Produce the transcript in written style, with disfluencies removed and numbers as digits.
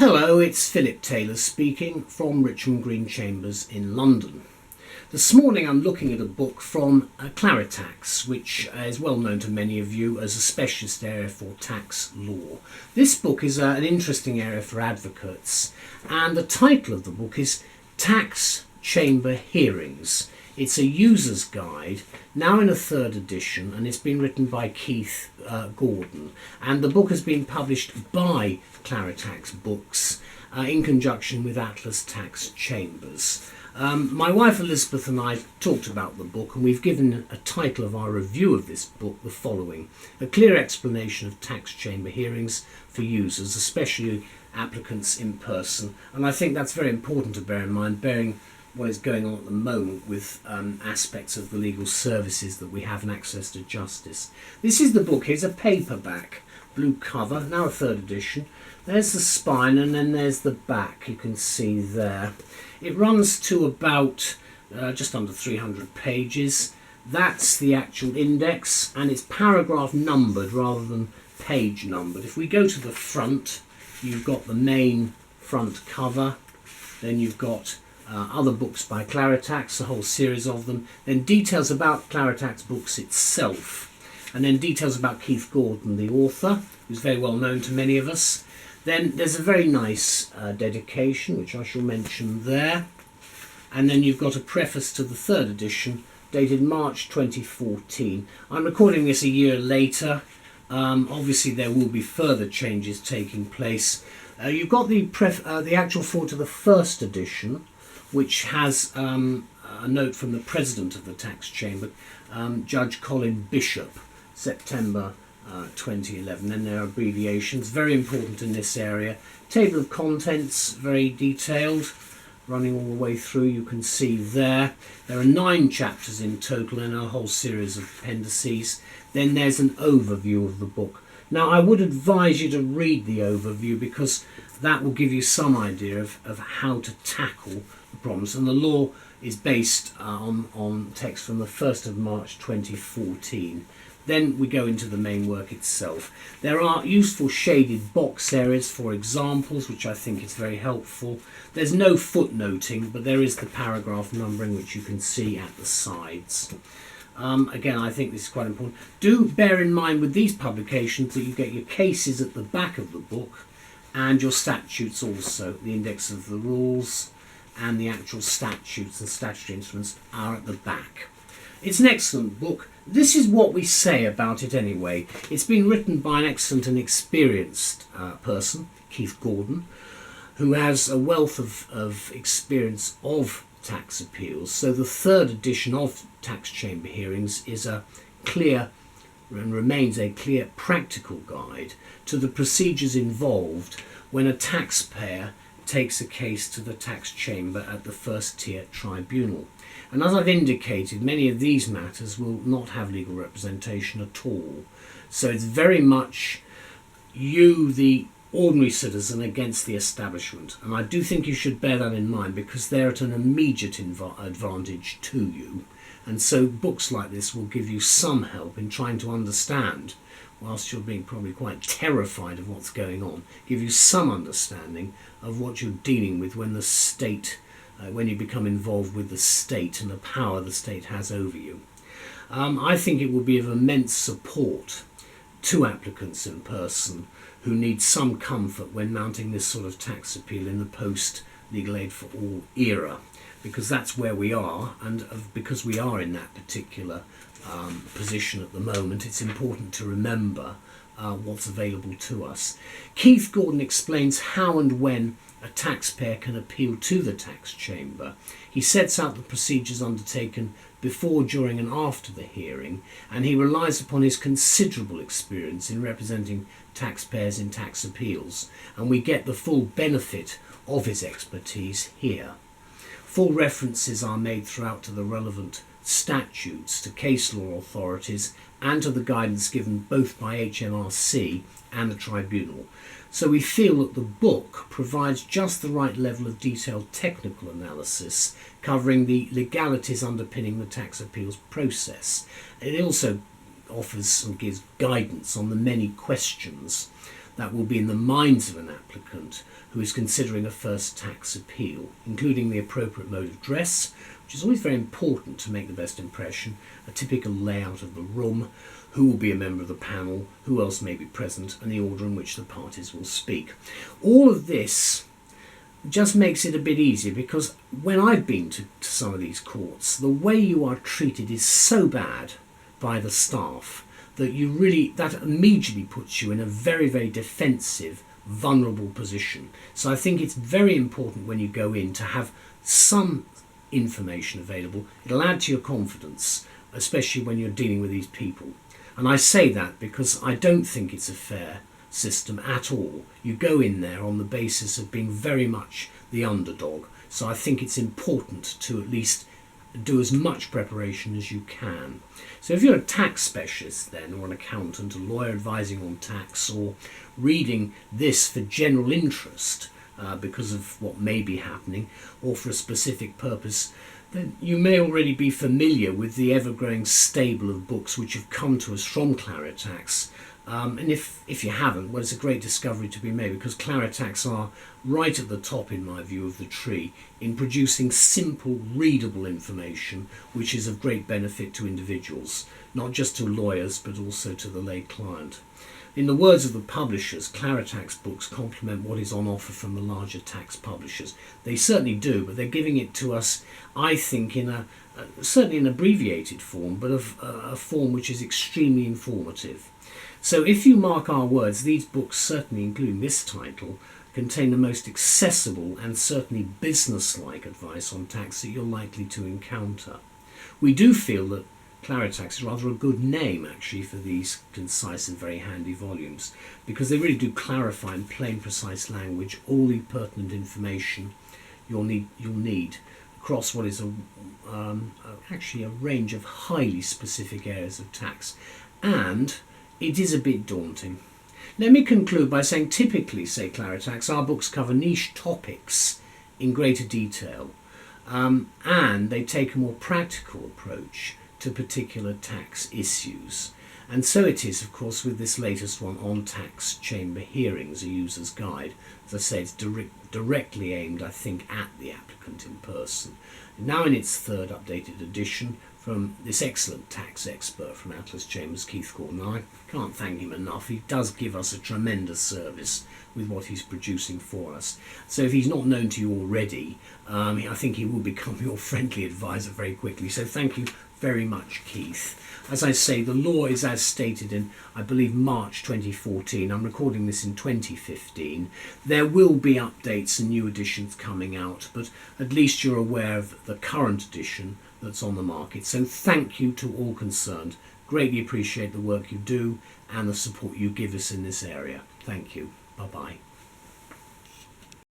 Hello, it's Philip Taylor speaking from Richmond Green Chambers in London. This morning I'm looking at a book from Claritax, which is well known to many of you as a specialist area for tax law. This book is an interesting area for advocates, and the title of the book is Tax Chamber Hearings. It's a user's guide, now in a third edition, and it's been written by Keith Gordon. And the book has been published by Claritax Books in conjunction with Atlas Tax Chambers. My wife Elizabeth and I talked about the book, and we've given a title of our review of this book the following: A Clear Explanation of Tax Chamber Hearings for Users, especially applicants in person. And I think that's very important to bear in mind, bearing what is going on at the moment with aspects of the legal services that we have and access to justice. This is the book. Here's a paperback, blue cover, now a third edition. There's the spine, and then there's the back, you can see there. It runs to about just under 300 pages. That's the actual index, and it's paragraph numbered rather than page numbered. If we go to the front, you've got the main front cover, then you've got other books by Claritax, a whole series of them, then details about Claritax Books itself, and then details about Keith Gordon, the author, who's very well known to many of us. Then there's a very nice dedication, which I shall mention there, and then you've got a preface to the third edition, dated March 2014. I'm recording this a year later. Obviously there will be further changes taking place. You've got the actual foreword to the first edition, which has a note from the President of the Tax Chamber, Judge Colin Bishop, September 2011. And there are abbreviations, very important in this area. Table of contents, very detailed, running all the way through, you can see there. There are 9 chapters in total and a whole series of appendices. Then there's an overview of the book. Now, I would advise you to read the overview, because that will give you some idea of how to tackle the problems. And the law is based on text from the 1st of March 2014. Then we go into the main work itself. There are useful shaded box areas for examples, which I think is very helpful. There's no footnoting, but there is the paragraph numbering, which you can see at the sides. Again, I think this is quite important. Do bear in mind with these publications that you get your cases at the back of the book, and your statutes also. The index of the rules and the actual statutes and statutory instruments are at the back. It's an excellent book. This is what we say about it anyway. It's been written by an excellent and experienced person, Keith Gordon, who has a wealth of experience of tax appeals. So the third edition of Tax Chamber Hearings is a clear and remains a clear practical guide to the procedures involved when a taxpayer takes a case to the tax chamber at the first tier tribunal. And as I've indicated, many of these matters will not have legal representation at all. So it's very much you, the ordinary citizen, against the establishment. And I do think you should bear that in mind, because they're at an immediate advantage to you. And so books like this will give you some help in trying to understand, whilst you're being probably quite terrified of what's going on, give you some understanding of what you're dealing with when the state, when you become involved with the state and the power the state has over you. I think it will be of immense support to applicants in person who need some comfort when mounting this sort of tax appeal in the post-Legal Aid for All era, because that's where we are, and because we are in that particular position at the moment, it's important to remember what's available to us. Keith Gordon explains how and when a taxpayer can appeal to the tax chamber. He sets out the procedures undertaken before, during and after the hearing, and he relies upon his considerable experience in representing taxpayers in tax appeals, and we get the full benefit of his expertise here. Full references are made throughout to the relevant statutes, to case law authorities, and to the guidance given both by HMRC and the tribunal. So we feel that the book provides just the right level of detailed technical analysis, covering the legalities underpinning the tax appeals process. It also offers and gives guidance on the many questions that will be in the minds of an applicant who is considering a first tax appeal, including the appropriate mode of dress, which is always very important to make the best impression, a typical layout of the room, who will be a member of the panel, who else may be present, and the order in which the parties will speak. All of this just makes it a bit easier, because when I've been to some of these courts, the way you are treated is so bad by the staff that that immediately puts you in a very, very defensive, vulnerable position. So I think it's very important when you go in to have some information available. It'll add to your confidence, especially when you're dealing with these people. And I say that because I don't think it's a fair system at all. You go in there on the basis of being very much the underdog. So I think it's important to at least do as much preparation as you can. So if you're a tax specialist then, or an accountant, a lawyer advising on tax, or reading this for general interest because of what may be happening, or for a specific purpose, then you may already be familiar with the ever-growing stable of books which have come to us from Claritax. And if you haven't, well, it's a great discovery to be made, because Claritax are right at the top, in my view, of the tree in producing simple, readable information which is of great benefit to individuals, not just to lawyers but also to the lay client. In the words of the publishers, Claritax books complement what is on offer from the larger tax publishers. They certainly do, but they're giving it to us, I think, in certainly an abbreviated form, but of a form which is extremely informative. So if you mark our words, these books, certainly including this title, contain the most accessible and certainly business-like advice on tax that you're likely to encounter. We do feel that Claritax is rather a good name, actually, for these concise and very handy volumes, because they really do clarify in plain, precise language all the pertinent information you'll need across what is actually a range of highly specific areas of tax. And it is a bit daunting. Let me conclude by saying, typically, say Claritax, our books cover niche topics in greater detail, and they take a more practical approach to particular tax issues. And so it is, of course, with this latest one on tax chamber hearings, a user's guide. As I say, it's directly aimed, I think, at the applicant in person. Now in its third updated edition, from this excellent tax expert from Atlas Chambers, Keith Gordon. I can't thank him enough. He does give us a tremendous service with what he's producing for us. So if he's not known to you already, I think he will become your friendly advisor very quickly. So thank you very much, Keith. As I say, the law is as stated in, I believe, March 2014. I'm recording this in 2015. There will be updates and new editions coming out, but at least you're aware of the current edition that's on the market. So thank you to all concerned. Greatly appreciate the work you do and the support you give us in this area. Thank you. Bye-bye.